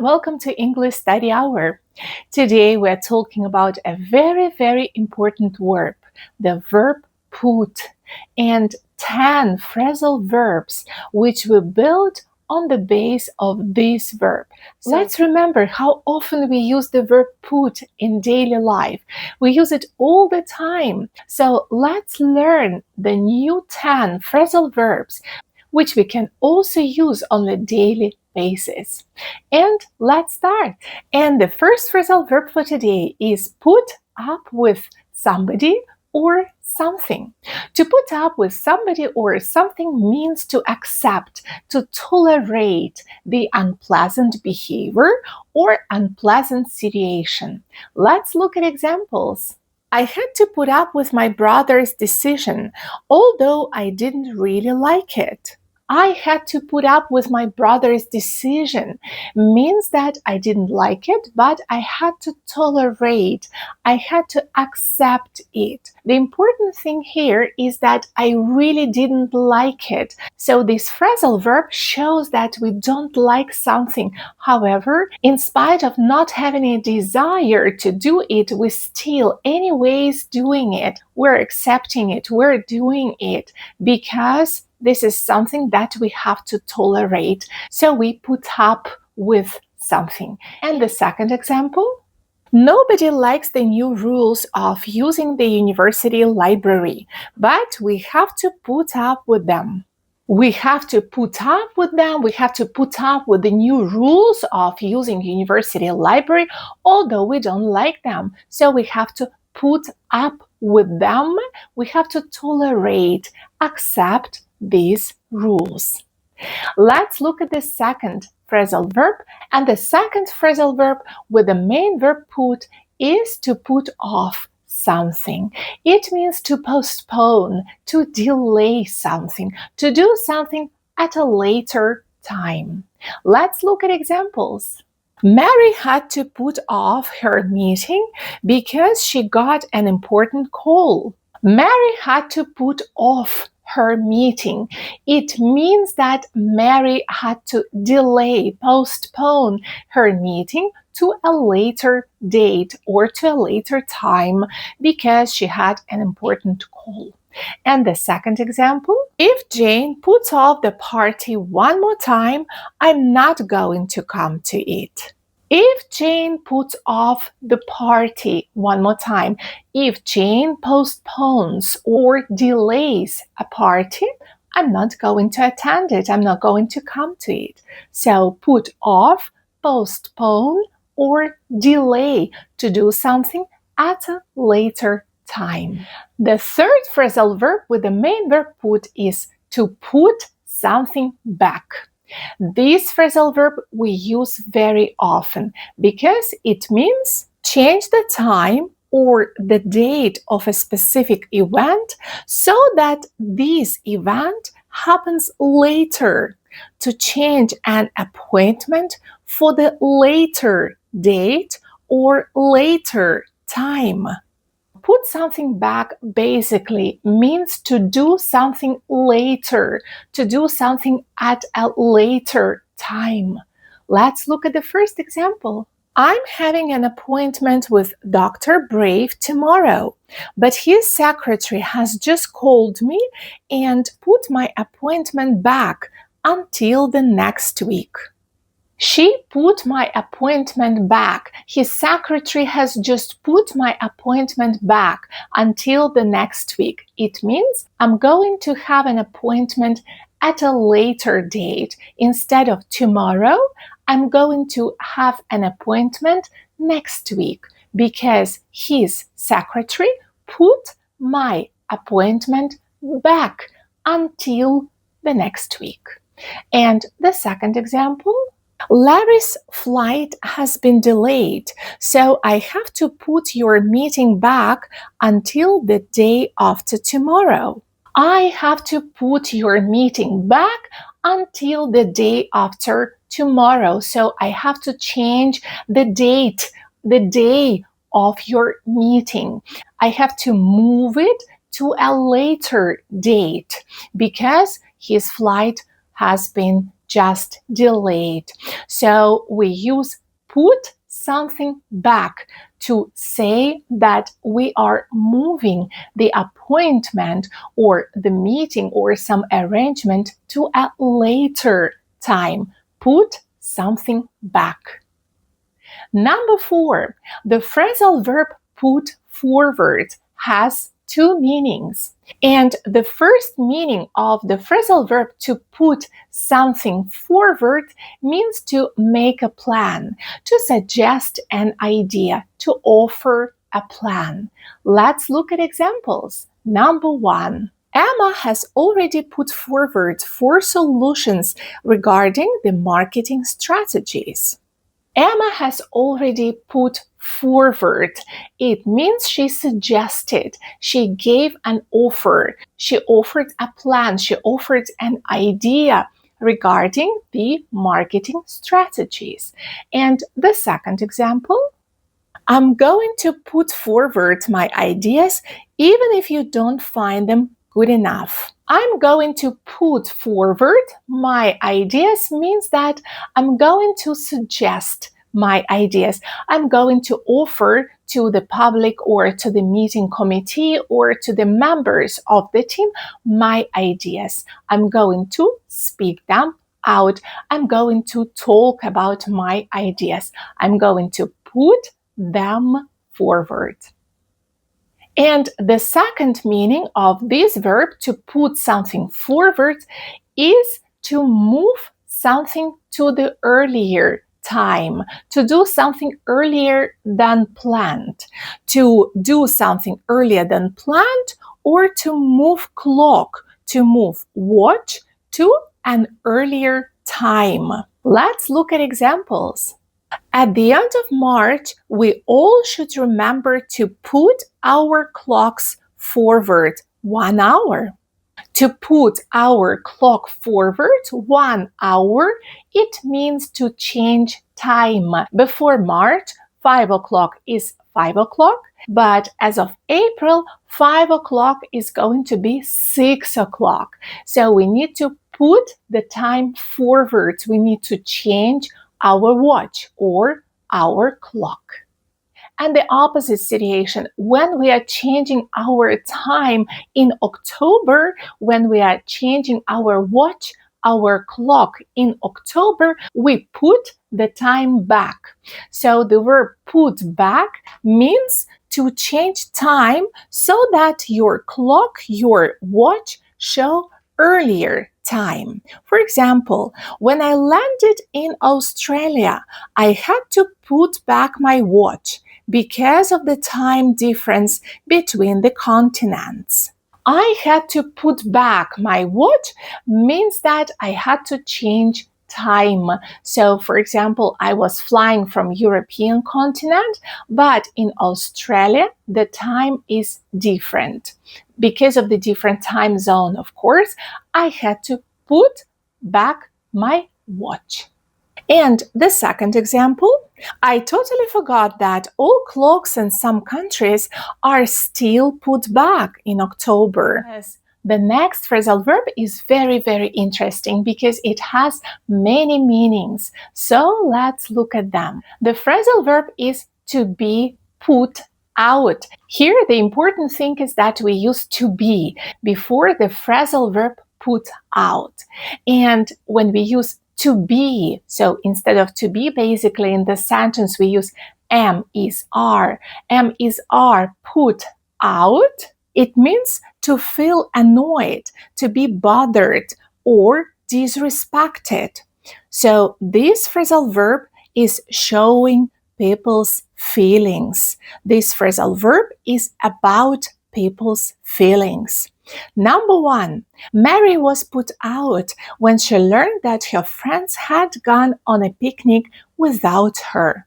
welcome to English Study Hour. Today we're talking about a very important verb, the verb put, and 10 phrasal verbs which we build on the base of this verb. Let's remember how often we use the verb put in daily life. We use it all the time. So let's learn the new 10 phrasal verbs which we can also use on a daily basis. And let's start. And the first phrasal verb for today is put up with somebody or something. To put up with somebody or something means to accept, to tolerate the unpleasant behavior or unpleasant situation. Let's look at examples. I had to put up with my brother's decision, although I didn't really like it. I had to put up with my brother's decision means that I didn't like it, but I had to tolerate. I had to accept it. The important thing here is that I really didn't like it. So this phrasal verb shows that we don't like something. However, in spite of not having a desire to do it, we still anyways doing it. We're accepting it. We're doing it because this is something that we have to tolerate. So we put up with something. And the second example, nobody likes the new rules of using the university library, but we have to put up with them. We have to put up with them. We have to put up with the new rules of using university library, although we don't like them. So we have to put up with them. We have to tolerate, accept these rules. Let's look at the second phrasal verb. And the second phrasal verb with the main verb put is to put off something. It means to postpone, to delay something, to do something at a later time. Let's look at examples. Mary had to put off her meeting because she got an important call. Mary had to put off her meeting. It means that Mary had to delay, postpone her meeting to a later date or to a later time because she had an important call. And the second example, if Jane puts off the party one more time, I'm not going to come to it. If Jane puts off the party one more time, if Jane postpones or delays a party, I'm not going to attend it. I'm not going to come to it. So put off, postpone, or delay to do something at a later time. The third phrasal verb with the main verb put is to put something back. This phrasal verb we use very often because it means change the time or the date of a specific event so that this event happens later. To change an appointment for the later date or later time. Put something back basically means to do something later, to do something at a later time. Let's look at the first example. I'm having an appointment with Dr. Brave tomorrow, but his secretary has just called me and put my appointment back until the next week. She put my appointment back. His secretary has just put my appointment back until the next week. It means I'm going to have an appointment at a later date. Instead of tomorrow, I'm going to have an appointment next week because his secretary put my appointment back until the next week. And the second example, Larry's flight has been delayed, so I have to put your meeting back until the day after tomorrow. I have to put your meeting back until the day after tomorrow. So I have to change the date, the day of your meeting. I have to move it to a later date because his flight has been just delayed. So we use put something back to say that we are moving the appointment or the meeting or some arrangement to a later time. Put something back. Number 4, the phrasal verb put forward has two meanings. And the first meaning of the phrasal verb to put something forward means to make a plan, to suggest an idea, to offer a plan. Let's look at examples. Number 1. Emma has already put forward 4 solutions regarding the marketing strategies. Emma has already put forward. It means she suggested, she gave an offer, she offered a plan, she offered an idea regarding the marketing strategies. And the second example, I'm going to put forward my ideas even if you don't find them good enough. I'm going to put forward my ideas means that I'm going to suggest my ideas. I'm going to offer to the public or to the meeting committee or to the members of the team my ideas. I'm going to speak them out. I'm going to talk about my ideas. I'm going to put them forward. And the second meaning of this verb, to put something forward, is to move something to the earlier time, to do something earlier than planned, to do something earlier than planned, or to move clock, to move watch to an earlier time. Let's look at examples. At the end of March, we all should remember to put our clocks forward 1 hour. To put our clock forward 1 hour, it means to change time. Before March, 5 o'clock is 5 o'clock, but as of April, 5 o'clock is going to be 6 o'clock. So we need to put the time forward. We need to change our watch or our clock. And the opposite situation, when we are changing our time in October, when we are changing our watch, our clock in October, we put the time back. So the verb put back means to change time so that your clock, your watch show earlier time. For example, when I landed in Australia, I had to put back my watch because of the time difference between the continents. I had to put back my watch means that I had to change time. So, for example, I was flying from European continent, but in Australia, the time is different. Because of the different time zone, of course, I had to put back my watch. And the second example, I totally forgot that all clocks in some countries are still put back in October. Yes. The next phrasal verb is very, very interesting because it has many meanings. So let's look at them. The phrasal verb is to be put out. Here, the important thing is that we use to be before the phrasal verb put out. And when we use to be, so instead of to be, basically in the sentence we use am is are put out. It means to feel annoyed, to be bothered or disrespected. So this phrasal verb is showing people's feelings. This phrasal verb is about people's feelings. Number 1, Mary was put out when she learned that her friends had gone on a picnic without her.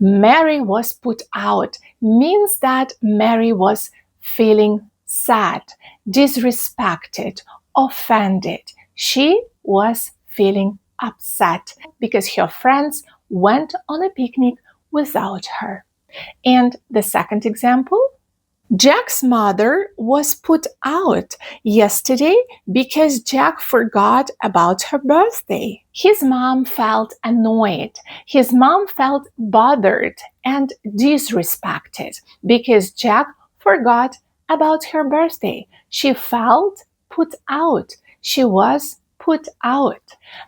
Mary was put out means that Mary was feeling sad, disrespected, offended. She was feeling upset because her friends went on a picnic without her. And the second example, Jack's mother was put out yesterday because Jack forgot about her birthday. His mom felt annoyed. His mom felt bothered and disrespected because Jack forgot about her birthday. She felt put out. She was put out.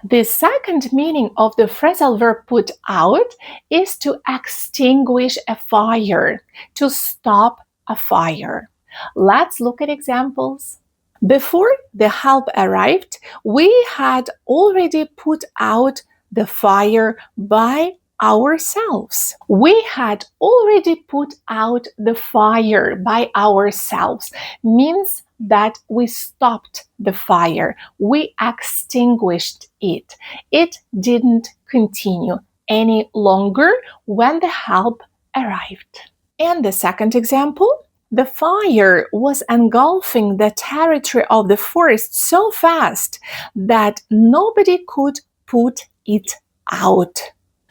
The second meaning of the phrasal verb put out is to extinguish a fire, to stop a fire. Let's look at examples. Before the help arrived, we had already put out the fire by ourselves. We had already put out the fire by ourselves means that we stopped the fire. We extinguished it. It didn't continue any longer when the help arrived. And the second example, the fire was engulfing the territory of the forest so fast that nobody could put it out.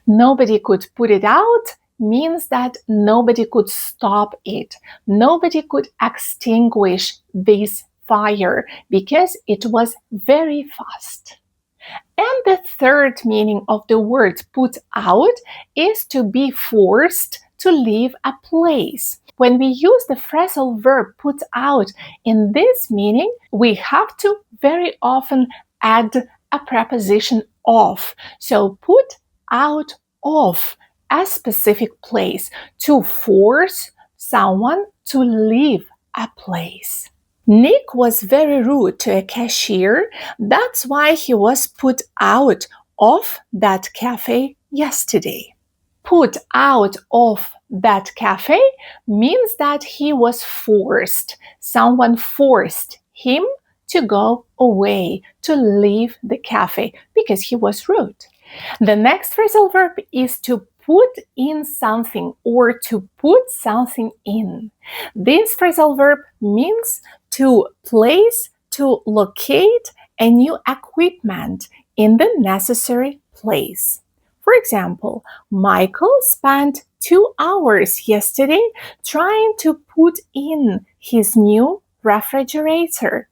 Nobody could put it out means that nobody could stop it. Nobody could extinguish this fire because it was very fast. And the third meaning of the word put out is to be forced to leave a place. When we use the phrasal verb put out in this meaning, we have to very often add a preposition of. So put out of a specific place to force someone to leave a place. Nick was very rude to a cashier. That's why he was put out of that cafe yesterday. Put out of that cafe means that he was forced. Someone forced him to go away, to leave the cafe because he was rude. The next phrasal verb is to put in something or to put something in. This phrasal verb means to place, to locate a new equipment in the necessary place. For example, Michael spent 2 hours yesterday trying to put in his new refrigerator.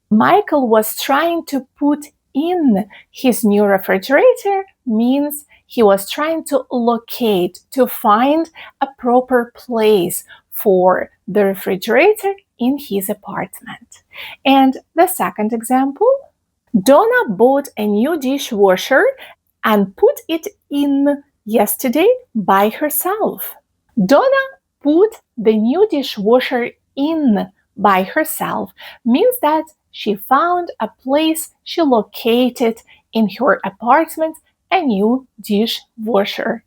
Michael was trying to put in his new refrigerator means he was trying to locate, to find a proper place for the refrigerator in his apartment. And the second example, Donna bought a new dishwasher and put it in yesterday by herself. Donna put the new dishwasher in by herself means that she found a place, she located in her apartment a new dishwasher.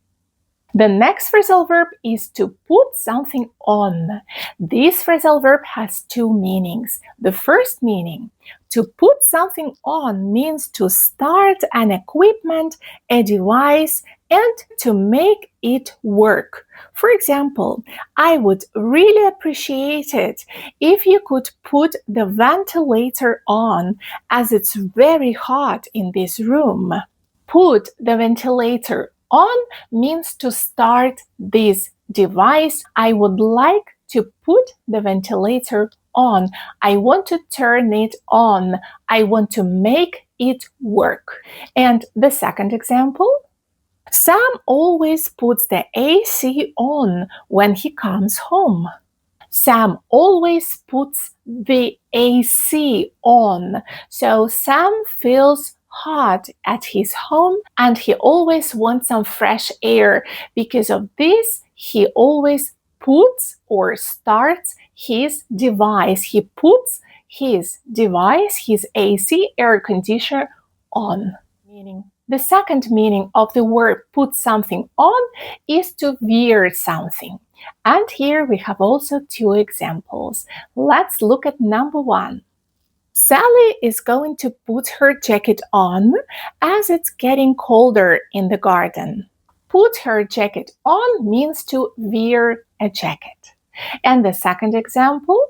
The next phrasal verb is to put something on. This phrasal verb has two meanings. The first meaning, to put something on means to start an equipment, a device, and to make it work. For example, I would really appreciate it if you could put the ventilator on as it's very hot in this room. Put the ventilator on means to start this device. I would like to put the ventilator on. I want to turn it on. I want to make it work. And the second example, Sam always puts the AC on when he comes home. Sam always puts the AC on. So Sam feels hot at his home and he always wants some fresh air. Because of this, he always puts or starts his device. He puts his device, his AC air conditioner on. The second meaning of the word put something on is to wear something. And here we have also two examples. Let's look at number one. Sally is going to put her jacket on as it's getting colder in the garden. Put her jacket on means to wear a jacket. And the second example,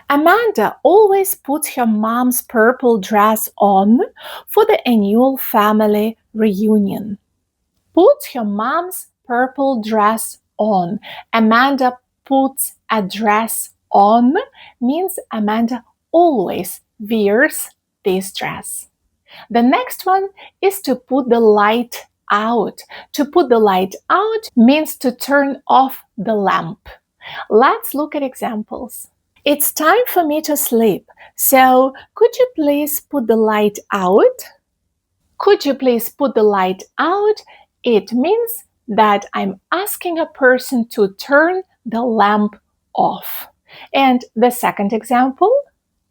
Amanda always puts her mom's purple dress on for the annual family reunion. Put her mom's purple dress on. Amanda puts a dress on means Amanda always wears this dress. The next one is to put the light out. To put the light out means to turn off the lamp. Let's look at examples. It's time for me to sleep, so could you please put the light out? Could you please put the light out? It means that I'm asking a person to turn the lamp off. And the second example,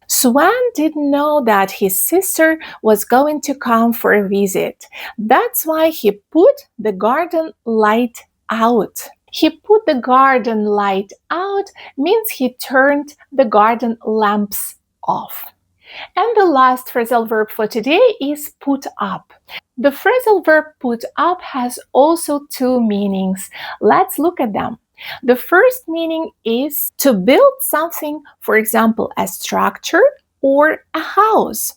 Swan didn't know that his sister was going to come for a visit. That's why he put the garden light out. He put the garden light out means he turned the garden lamps off. And the last phrasal verb for today is put up. The phrasal verb put up has also two meanings. Let's look at them. The first meaning is to build something, for example, a structure or a house.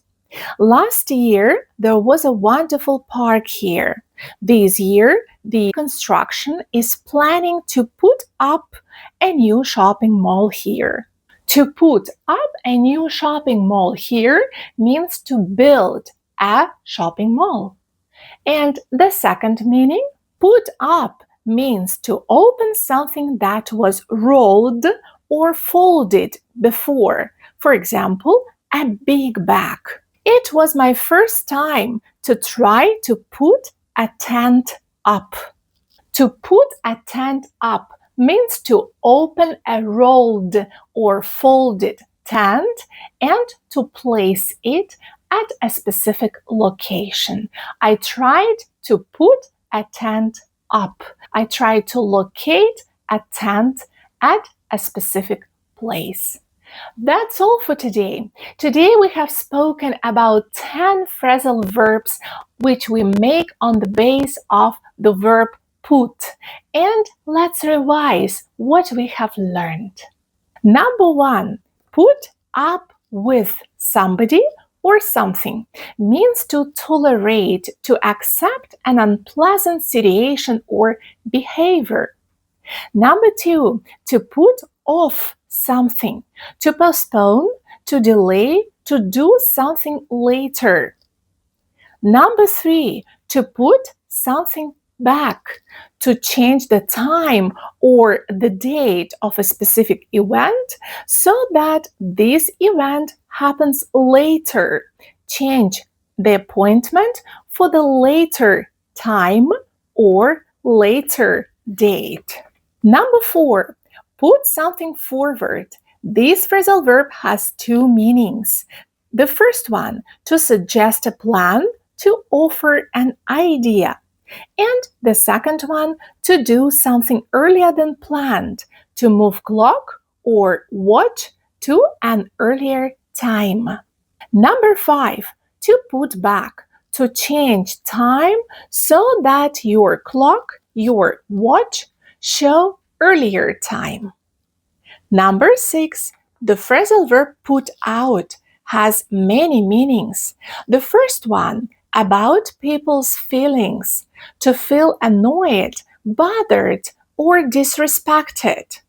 Last year, there was a wonderful park here. This year, the construction is planning to put up a new shopping mall here. To put up a new shopping mall here means to build a shopping mall. And the second meaning, put up means to open something that was rolled or folded before. For example, a big bag. It was my first time to try to put a tent up. To put a tent up means to open a rolled or folded tent and to place it at a specific location. I tried to put a tent up. I tried to locate a tent at a specific place. That's all for today. Today we have spoken about 10 phrasal verbs which we make on the base of the verb put. And let's revise what we have learned. Number 1, put up with somebody or something means to tolerate, to accept an unpleasant situation or behavior. Number 2, to put off something, to postpone, to delay, to do something later. Number 3, to put something back, to change the time or the date of a specific event so that this event happens later. Change the appointment for the later time or later date. Number 4, put something forward. This phrasal verb has two meanings. The first one, to suggest a plan, to offer an idea. And the second one, to do something earlier than planned, to move clock or watch to an earlier time. Number 5, to put back, to change time so that your clock, your watch, show earlier time. Number 6, the phrasal verb put out has many meanings. The first one, about people's feelings, to feel annoyed, bothered, or disrespected.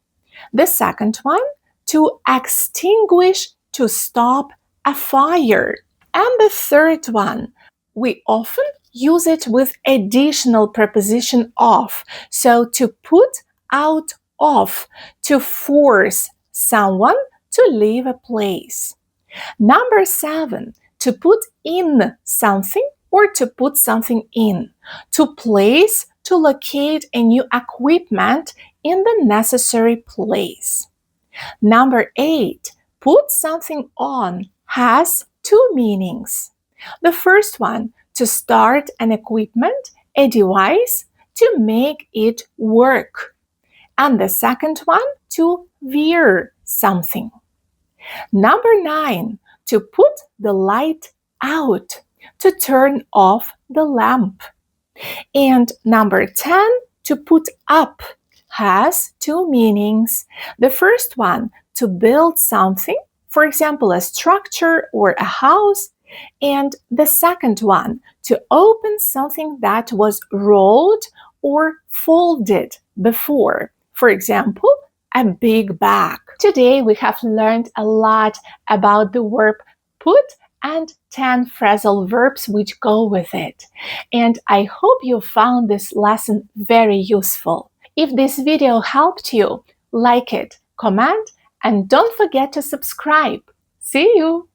The second one, to extinguish, to stop a fire. And the third one, we often use it with additional preposition of. So to put out of, to force someone to leave a place. Number 7, to put in something or to put something in. To place, to locate a new equipment in the necessary place. Number 8, put something on has two meanings. The first one, to start an equipment, a device, to make it work. And the second one, to wear something. Number 9, to put the light out, to turn off the lamp. And number 10, to put up has two meanings. The first one, to build something, for example, a structure or a house. And the second one, to open something that was rolled or folded before, for example, a big bag. Today we have learned a lot about the verb put and 10 phrasal verbs which go with it. And I hope you found this lesson very useful. If this video helped you, like it, comment, and don't forget to subscribe. See you!